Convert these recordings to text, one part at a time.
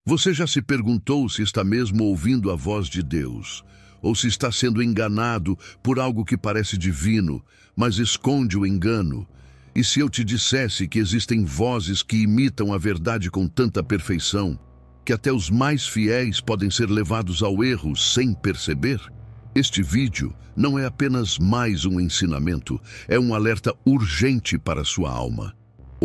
Você já se perguntou se está mesmo ouvindo a voz de Deus, ou se está sendo enganado por algo que parece divino, mas esconde o engano? E se eu te dissesse que existem vozes que imitam a verdade com tanta perfeição, que até os mais fiéis podem ser levados ao erro sem perceber? Este vídeo não é apenas mais um ensinamento, é um alerta urgente para a sua alma.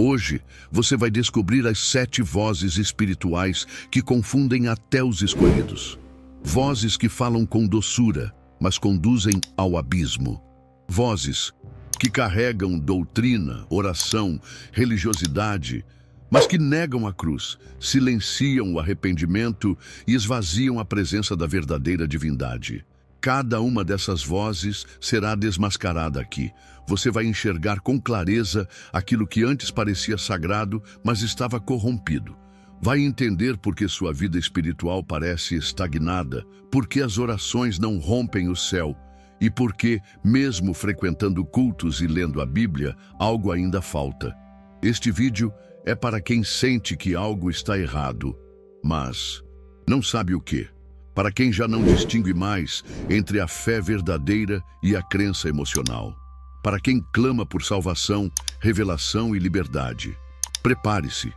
Hoje, você vai descobrir as 7 vozes espirituais que confundem até os escolhidos. Vozes que falam com doçura, mas conduzem ao abismo. Vozes que carregam doutrina, oração, religiosidade, mas que negam a cruz, silenciam o arrependimento e esvaziam a presença da verdadeira divindade. Cada uma dessas vozes será desmascarada aqui. Você vai enxergar com clareza aquilo que antes parecia sagrado, mas estava corrompido. Vai entender por que sua vida espiritual parece estagnada, por que as orações não rompem o céu e por que, mesmo frequentando cultos e lendo a Bíblia, algo ainda falta. Este vídeo é para quem sente que algo está errado, mas não sabe o quê. Para quem já não distingue mais entre a fé verdadeira e a crença emocional. Para quem clama por salvação, revelação e liberdade. Prepare-se,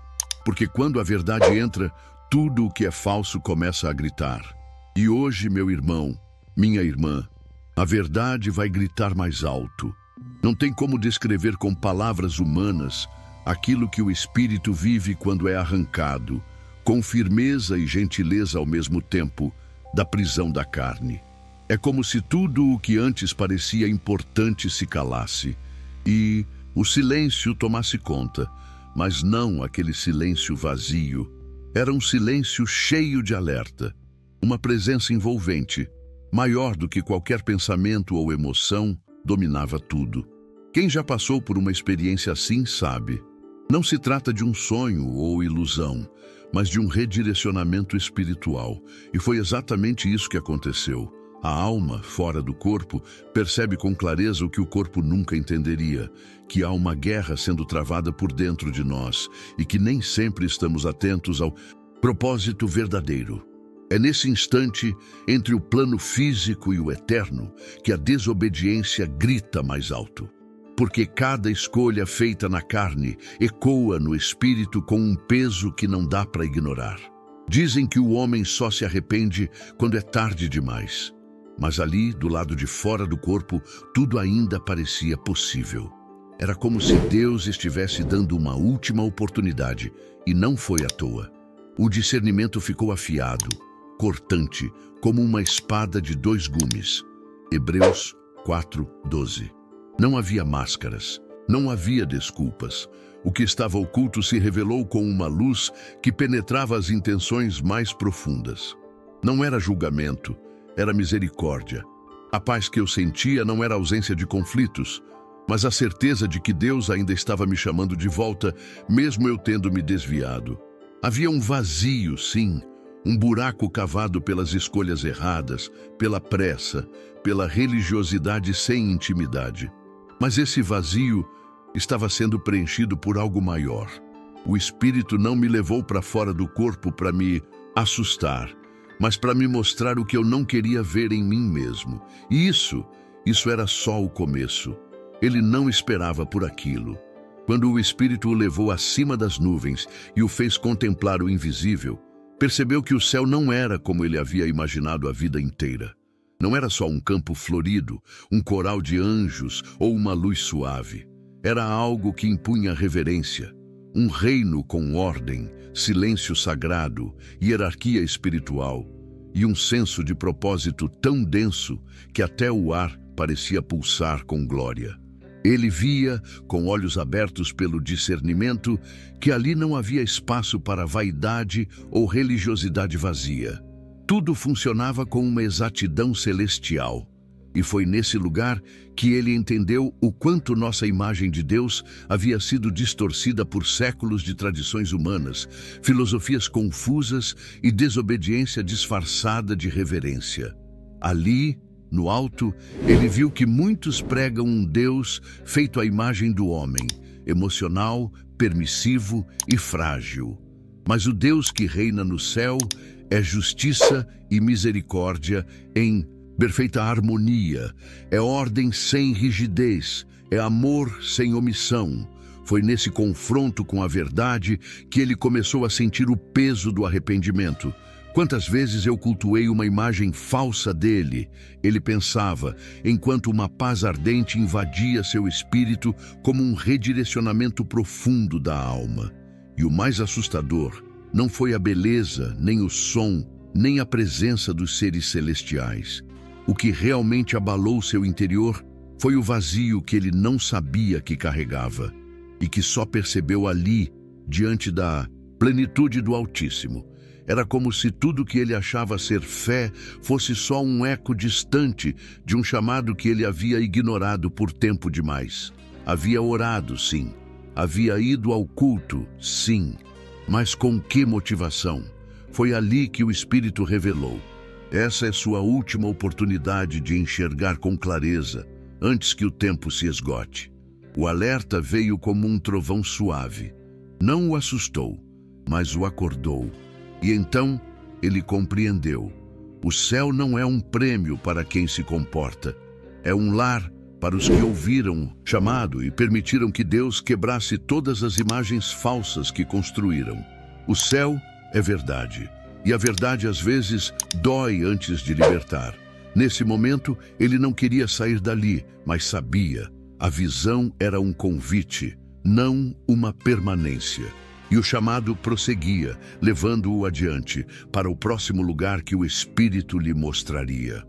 porque quando a verdade entra, tudo o que é falso começa a gritar. E hoje, meu irmão, minha irmã, a verdade vai gritar mais alto. Não tem como descrever com palavras humanas aquilo que o Espírito vive quando é arrancado, com firmeza e gentileza ao mesmo tempo, da prisão da carne. É como se tudo o que antes parecia importante se calasse e o silêncio tomasse conta, mas não aquele silêncio vazio. Era um silêncio cheio de alerta, uma presença envolvente, maior do que qualquer pensamento ou emoção, dominava tudo. Quem já passou por uma experiência assim sabe. Não se trata de um sonho ou ilusão, mas de um redirecionamento espiritual. E foi exatamente isso que aconteceu. A alma, fora do corpo, percebe com clareza o que o corpo nunca entenderia, que há uma guerra sendo travada por dentro de nós e que nem sempre estamos atentos ao propósito verdadeiro. É nesse instante, entre o plano físico e o eterno, que a desobediência grita mais alto. Porque cada escolha feita na carne ecoa no espírito com um peso que não dá para ignorar. Dizem que o homem só se arrepende quando é tarde demais. Mas ali, do lado de fora do corpo, tudo ainda parecia possível. Era como se Deus estivesse dando uma última oportunidade, e não foi à toa. O discernimento ficou afiado, cortante, como uma espada de 2 gumes. Hebreus 4:12. Não havia máscaras, não havia desculpas. O que estava oculto se revelou com uma luz que penetrava as intenções mais profundas. Não era julgamento, era misericórdia. A paz que eu sentia não era ausência de conflitos, mas a certeza de que Deus ainda estava me chamando de volta, mesmo eu tendo me desviado. Havia um vazio, sim, um buraco cavado pelas escolhas erradas, pela pressa, pela religiosidade sem intimidade. Mas esse vazio estava sendo preenchido por algo maior. O Espírito não me levou para fora do corpo para me assustar, mas para me mostrar o que eu não queria ver em mim mesmo. E isso era só o começo. Ele não esperava por aquilo. Quando o Espírito o levou acima das nuvens e o fez contemplar o invisível, percebeu que o céu não era como ele havia imaginado a vida inteira. Não era só um campo florido, um coral de anjos ou uma luz suave. Era algo que impunha reverência. Um reino com ordem, silêncio sagrado, hierarquia espiritual e um senso de propósito tão denso que até o ar parecia pulsar com glória. Ele via, com olhos abertos pelo discernimento, que ali não havia espaço para vaidade ou religiosidade vazia. Tudo funcionava com uma exatidão celestial. E foi nesse lugar que ele entendeu o quanto nossa imagem de Deus havia sido distorcida por séculos de tradições humanas, filosofias confusas e desobediência disfarçada de reverência. Ali, no alto, ele viu que muitos pregam um Deus feito à imagem do homem, emocional, permissivo e frágil. Mas o Deus que reina no céu é justiça e misericórdia em perfeita harmonia, é ordem sem rigidez, é amor sem omissão. Foi nesse confronto com a verdade que ele começou a sentir o peso do arrependimento. Quantas vezes eu cultuei uma imagem falsa dele, ele pensava, enquanto uma paz ardente invadia seu espírito como um redirecionamento profundo da alma. E o mais assustador não foi a beleza, nem o som, nem a presença dos seres celestiais. O que realmente abalou seu interior foi o vazio que ele não sabia que carregava e que só percebeu ali, diante da plenitude do Altíssimo. Era como se tudo que ele achava ser fé fosse só um eco distante de um chamado que ele havia ignorado por tempo demais. Havia orado, sim. Havia ido ao culto, sim. Mas com que motivação? Foi ali que o Espírito revelou. Essa é sua última oportunidade de enxergar com clareza, antes que o tempo se esgote. O alerta veio como um trovão suave. Não o assustou, mas o acordou. E então ele compreendeu. O céu não é um prêmio para quem se comporta. É um lar para os que ouviram o chamado e permitiram que Deus quebrasse todas as imagens falsas que construíram. O céu é verdade. E a verdade às vezes dói antes de libertar. Nesse momento, ele não queria sair dali, mas sabia. A visão era um convite, não uma permanência. E o chamado prosseguia, levando-o adiante, para o próximo lugar que o Espírito lhe mostraria.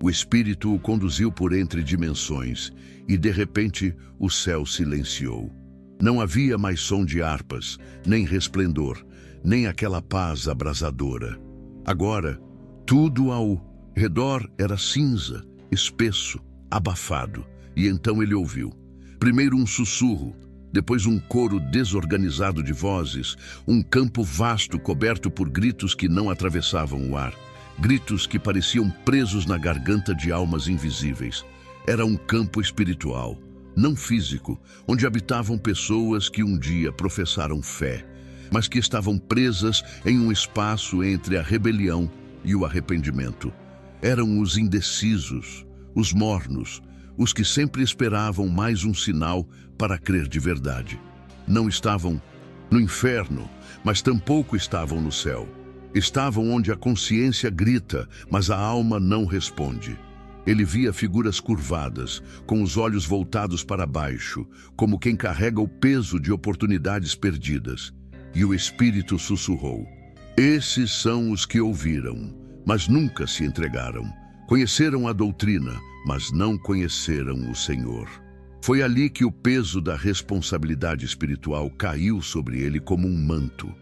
O Espírito o conduziu por entre dimensões, e de repente o céu silenciou. Não havia mais som de harpas, nem resplendor, nem aquela paz abrasadora. Agora, tudo ao redor era cinza, espesso, abafado. E então ele ouviu. Primeiro um sussurro, depois um coro desorganizado de vozes, um campo vasto coberto por gritos que não atravessavam o ar. Gritos que pareciam presos na garganta de almas invisíveis. Era um campo espiritual, não físico, onde habitavam pessoas que um dia professaram fé, mas que estavam presas em um espaço entre a rebelião e o arrependimento. Eram os indecisos, os mornos, os que sempre esperavam mais um sinal para crer de verdade. Não estavam no inferno, mas tampouco estavam no céu. Estavam onde a consciência grita, mas a alma não responde. Ele via figuras curvadas, com os olhos voltados para baixo, como quem carrega o peso de oportunidades perdidas. E o Espírito sussurrou: esses são os que ouviram, mas nunca se entregaram. Conheceram a doutrina, mas não conheceram o Senhor. Foi ali que o peso da responsabilidade espiritual caiu sobre ele como um manto.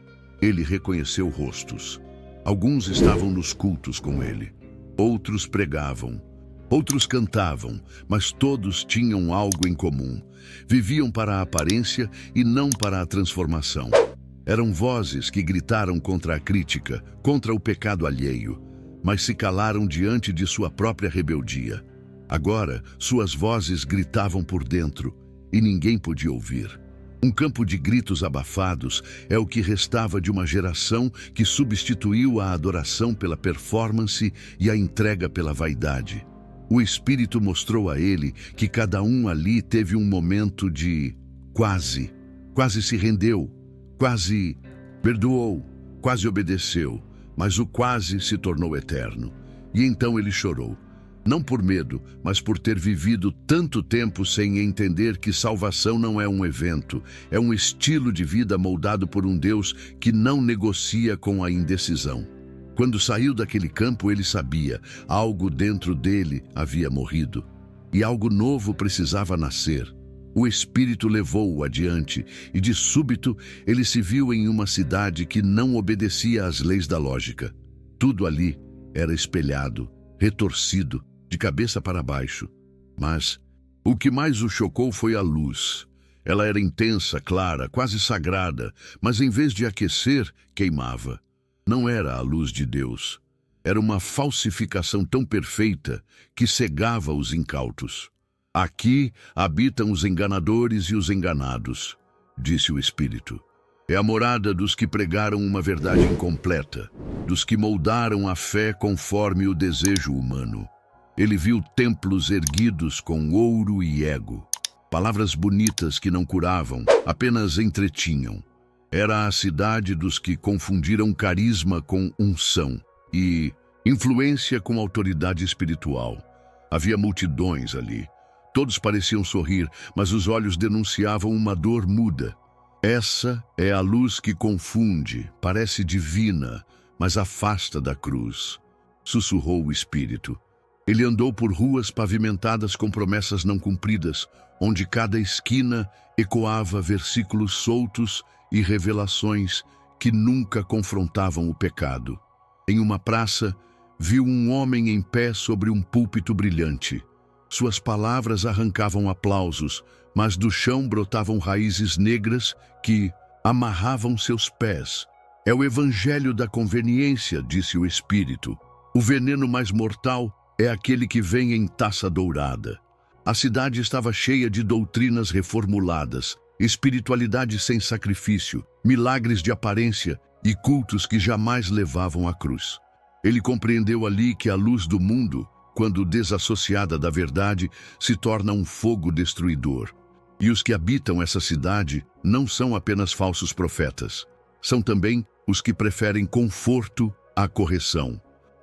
Ele reconheceu rostos. Alguns estavam nos cultos com ele. Outros pregavam. Outros cantavam, mas todos tinham algo em comum. Viviam para a aparência e não para a transformação. Eram vozes que gritaram contra a crítica, contra o pecado alheio, mas se calaram diante de sua própria rebeldia. Agora, suas vozes gritavam por dentro e ninguém podia ouvir. Um campo de gritos abafados é o que restava de uma geração que substituiu a adoração pela performance e a entrega pela vaidade. O Espírito mostrou a ele que cada um ali teve um momento de quase se rendeu, quase perdoou, quase obedeceu, mas o quase se tornou eterno. E então ele chorou. Não por medo, mas por ter vivido tanto tempo sem entender que salvação não é um evento, é um estilo de vida moldado por um Deus que não negocia com a indecisão. Quando saiu daquele campo, ele sabia, algo dentro dele havia morrido, e algo novo precisava nascer. O Espírito levou-o adiante, e de súbito ele se viu em uma cidade que não obedecia às leis da lógica. Tudo ali era espelhado, retorcido, de cabeça para baixo. Mas o que mais o chocou foi a luz. Ela era intensa, clara, quase sagrada, mas em vez de aquecer, queimava. Não era a luz de Deus. Era uma falsificação tão perfeita que cegava os incautos. Aqui habitam os enganadores e os enganados, disse o Espírito. É a morada dos que pregaram uma verdade incompleta, dos que moldaram a fé conforme o desejo humano. Ele viu templos erguidos com ouro e ego, palavras bonitas que não curavam, apenas entretinham. Era a cidade dos que confundiram carisma com unção e influência com autoridade espiritual. Havia multidões ali. Todos pareciam sorrir, mas os olhos denunciavam uma dor muda. Essa é a luz que confunde, parece divina, mas afasta da cruz, sussurrou o Espírito. Ele andou por ruas pavimentadas com promessas não cumpridas, onde cada esquina ecoava versículos soltos e revelações que nunca confrontavam o pecado. Em uma praça, viu um homem em pé sobre um púlpito brilhante. Suas palavras arrancavam aplausos, mas do chão brotavam raízes negras que amarravam seus pés. É o evangelho da conveniência, disse o Espírito. O veneno mais mortal é aquele que vem em taça dourada. A cidade estava cheia de doutrinas reformuladas, espiritualidade sem sacrifício, milagres de aparência e cultos que jamais levavam à cruz. Ele compreendeu ali que a luz do mundo, quando desassociada da verdade, se torna um fogo destruidor. E os que habitam essa cidade não são apenas falsos profetas. São também os que preferem conforto à correção.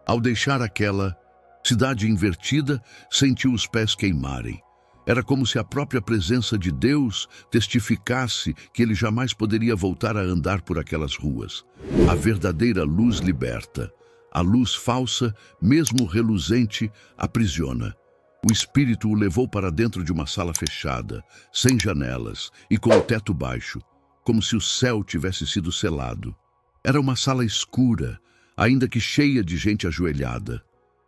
Ao deixar aquela cidade invertida, sentiu os pés queimarem. Era como se a própria presença de Deus testificasse que ele jamais poderia voltar a andar por aquelas ruas. A verdadeira luz liberta. A luz falsa, mesmo reluzente, aprisiona. O Espírito o levou para dentro de uma sala fechada, sem janelas e com o teto baixo, como se o céu tivesse sido selado. Era uma sala escura, ainda que cheia de gente ajoelhada.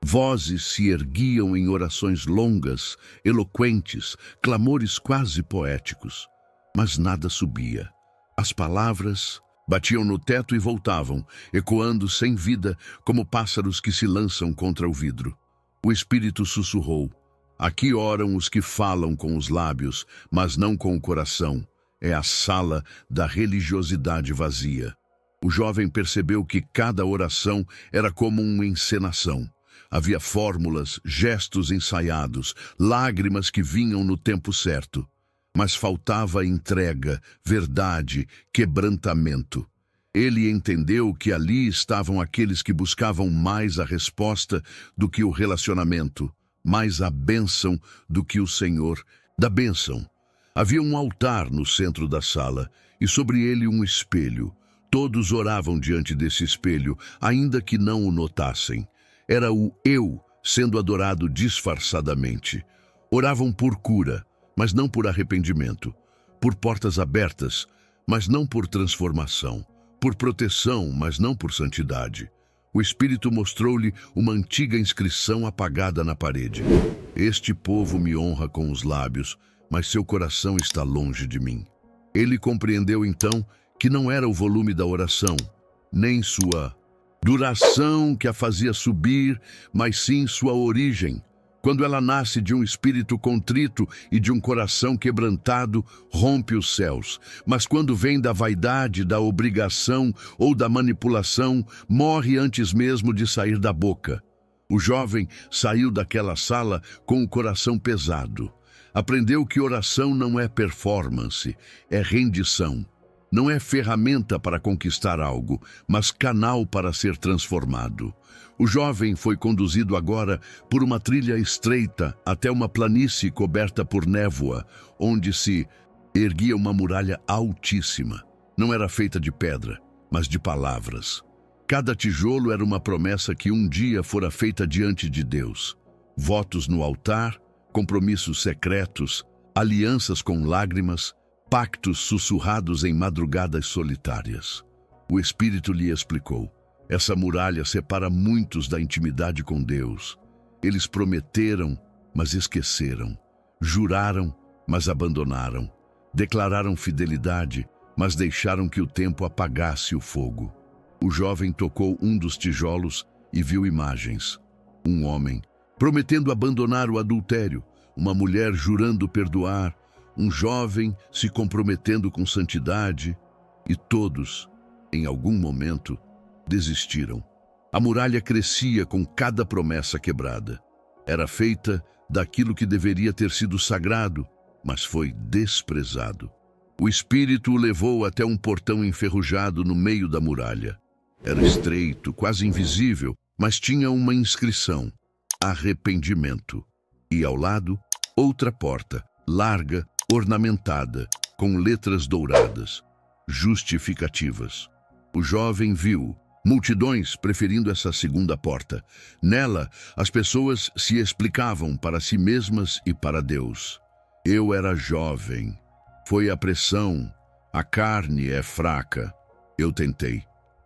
Vozes se erguiam em orações longas, eloquentes, clamores quase poéticos. Mas nada subia. As palavras batiam no teto e voltavam, ecoando sem vida, como pássaros que se lançam contra o vidro. O Espírito sussurrou: aqui oram os que falam com os lábios, mas não com o coração. É a sala da religiosidade vazia. O jovem percebeu que cada oração era como uma encenação. Havia fórmulas, gestos ensaiados, lágrimas que vinham no tempo certo. Mas faltava entrega, verdade, quebrantamento. Ele entendeu que ali estavam aqueles que buscavam mais a resposta do que o relacionamento, mais a bênção do que o Senhor da bênção. Havia um altar no centro da sala e sobre ele um espelho. Todos oravam diante desse espelho, ainda que não o notassem. Era o eu sendo adorado disfarçadamente. Oravam por cura, mas não por arrependimento. Por portas abertas, mas não por transformação. Por proteção, mas não por santidade. O Espírito mostrou-lhe uma antiga inscrição apagada na parede. Este povo me honra com os lábios, mas seu coração está longe de mim. Ele compreendeu então que não era o volume da oração, nem sua duração que a fazia subir, mas sim sua origem. Quando ela nasce de um espírito contrito e de um coração quebrantado, rompe os céus. Mas quando vem da vaidade, da obrigação ou da manipulação, morre antes mesmo de sair da boca. O jovem saiu daquela sala com o coração pesado. Aprendeu que oração não é performance, é rendição. Não é ferramenta para conquistar algo, mas canal para ser transformado. O jovem foi conduzido agora por uma trilha estreita até uma planície coberta por névoa, onde se erguia uma muralha altíssima. Não era feita de pedra, mas de palavras. Cada tijolo era uma promessa que um dia fora feita diante de Deus. Votos no altar, compromissos secretos, alianças com lágrimas, pactos sussurrados em madrugadas solitárias. O Espírito lhe explicou: essa muralha separa muitos da intimidade com Deus. Eles prometeram, mas esqueceram. Juraram, mas abandonaram. Declararam fidelidade, mas deixaram que o tempo apagasse o fogo. O jovem tocou um dos tijolos e viu imagens. Um homem prometendo abandonar o adultério, uma mulher jurando perdoar, um jovem se comprometendo com santidade. e todos, em algum momento, desistiram. A muralha crescia com cada promessa quebrada. Era feita daquilo que deveria ter sido sagrado, mas foi desprezado. O espírito o levou até um portão enferrujado no meio da muralha. Era estreito, quase invisível, mas tinha uma inscrição: arrependimento. E ao lado, outra porta, larga, ornamentada, com letras douradas, justificativas. O jovem viu multidões preferindo essa segunda porta. Nela, as pessoas se explicavam para si mesmas e para Deus. Eu era jovem. Foi a pressão. A carne é fraca. Eu tentei.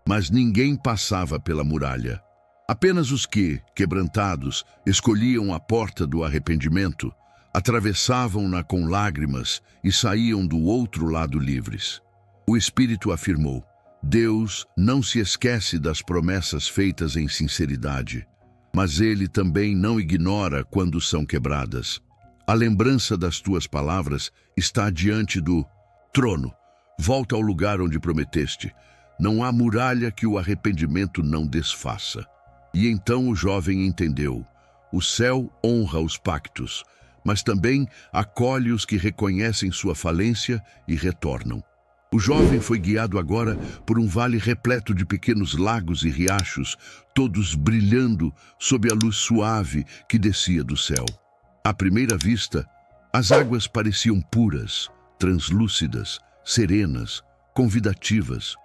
Mas ninguém passava pela muralha. Apenas os que, quebrantados, escolhiam a porta do arrependimento, atravessavam-na com lágrimas e saíam do outro lado livres. O Espírito afirmou: Deus não se esquece das promessas feitas em sinceridade, mas Ele também não ignora quando são quebradas. A lembrança das tuas palavras está diante do trono. Volta ao lugar onde prometeste. Não há muralha que o arrependimento não desfaça. E então o jovem entendeu: o céu honra os pactos, mas também acolhe os que reconhecem sua falência e retornam. O jovem foi guiado agora por um vale repleto de pequenos lagos e riachos, todos brilhando sob a luz suave que descia do céu. À primeira vista, as águas pareciam puras, translúcidas, serenas, convidativas.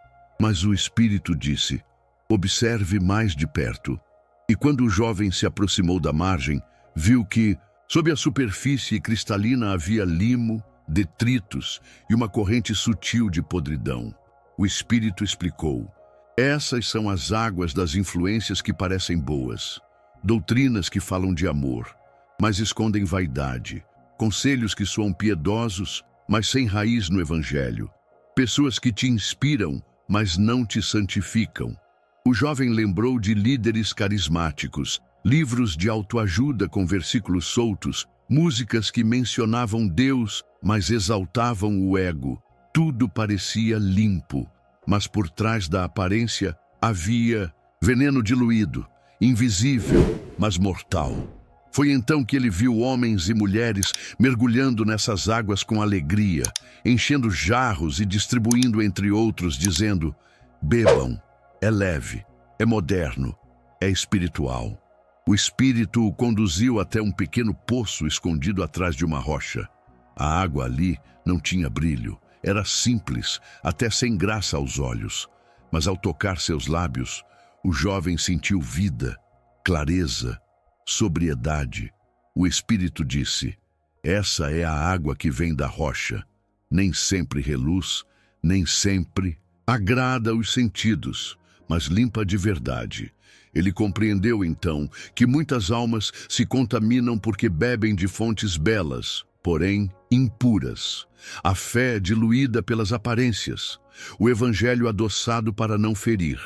Mas o Espírito disse: observe mais de perto. E quando o jovem se aproximou da margem, viu que, sob a superfície cristalina, havia limo, detritos e uma corrente sutil de podridão. O Espírito explicou: essas são as águas das influências que parecem boas, doutrinas que falam de amor, mas escondem vaidade, conselhos que soam piedosos, mas sem raiz no Evangelho, pessoas que te inspiram, mas não te santificam. O jovem lembrou de líderes carismáticos, livros de autoajuda com versículos soltos, músicas que mencionavam Deus, mas exaltavam o ego. Tudo parecia limpo, mas por trás da aparência havia veneno diluído, invisível, mas mortal. Foi então que ele viu homens e mulheres mergulhando nessas águas com alegria, enchendo jarros e distribuindo entre outros, dizendo: bebam, é leve, é moderno, é espiritual. O Espírito o conduziu até um pequeno poço escondido atrás de uma rocha. A água ali não tinha brilho, era simples, até sem graça aos olhos. Mas ao tocar seus lábios, o jovem sentiu vida, clareza, sobriedade. O Espírito disse: essa é a água que vem da rocha. Nem sempre reluz, nem sempre agrada os sentidos, mas limpa de verdade. Ele compreendeu então que muitas almas se contaminam porque bebem de fontes belas, porém impuras. A fé diluída pelas aparências, o evangelho adoçado para não ferir,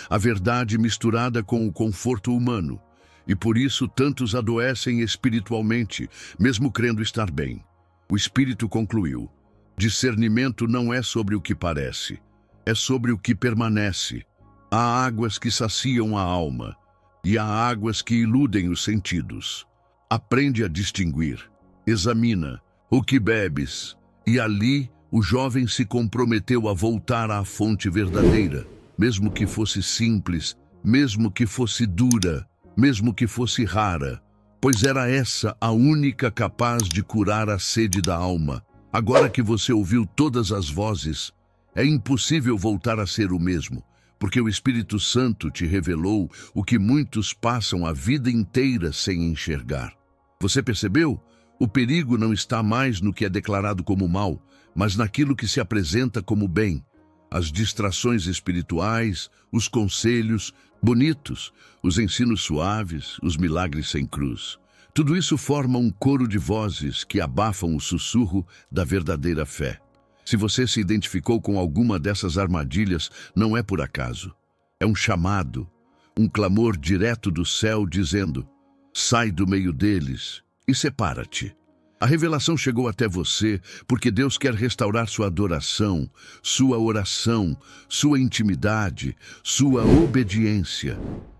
a verdade misturada com o conforto humano. E por isso tantos adoecem espiritualmente, mesmo crendo estar bem. O Espírito concluiu: discernimento não é sobre o que parece, é sobre o que permanece. Há águas que saciam a alma, e há águas que iludem os sentidos. Aprende a distinguir, examina o que bebes, e ali o jovem se comprometeu a voltar à fonte verdadeira, mesmo que fosse simples, mesmo que fosse dura, mesmo que fosse rara, pois era essa a única capaz de curar a sede da alma. Agora que você ouviu todas as vozes, é impossível voltar a ser o mesmo, porque o Espírito Santo te revelou o que muitos passam a vida inteira sem enxergar. Você percebeu? O perigo não está mais no que é declarado como mal, mas naquilo que se apresenta como bem. As distrações espirituais, os conselhos bonitos, os ensinos suaves, os milagres sem cruz. Tudo isso forma um coro de vozes que abafam o sussurro da verdadeira fé. Se você se identificou com alguma dessas armadilhas, não é por acaso. É um chamado, um clamor direto do céu dizendo: sai do meio deles e separa-te. A revelação chegou até você porque Deus quer restaurar sua adoração, sua oração, sua intimidade, sua obediência.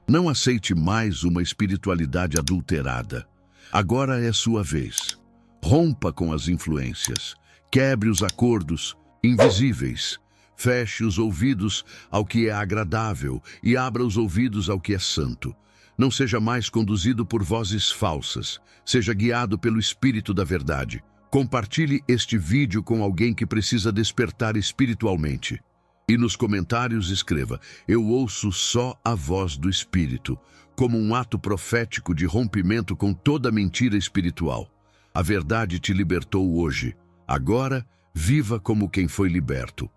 Não aceite mais uma espiritualidade adulterada. Agora é sua vez. Rompa com as influências. Quebre os acordos invisíveis. Feche os ouvidos ao que é agradável e abra os ouvidos ao que é santo. Não seja mais conduzido por vozes falsas. Seja guiado pelo Espírito da Verdade. Compartilhe este vídeo com alguém que precisa despertar espiritualmente. E nos comentários escreva: eu ouço só a voz do Espírito, como um ato profético de rompimento com toda mentira espiritual. A verdade te libertou hoje. Agora, viva como quem foi liberto.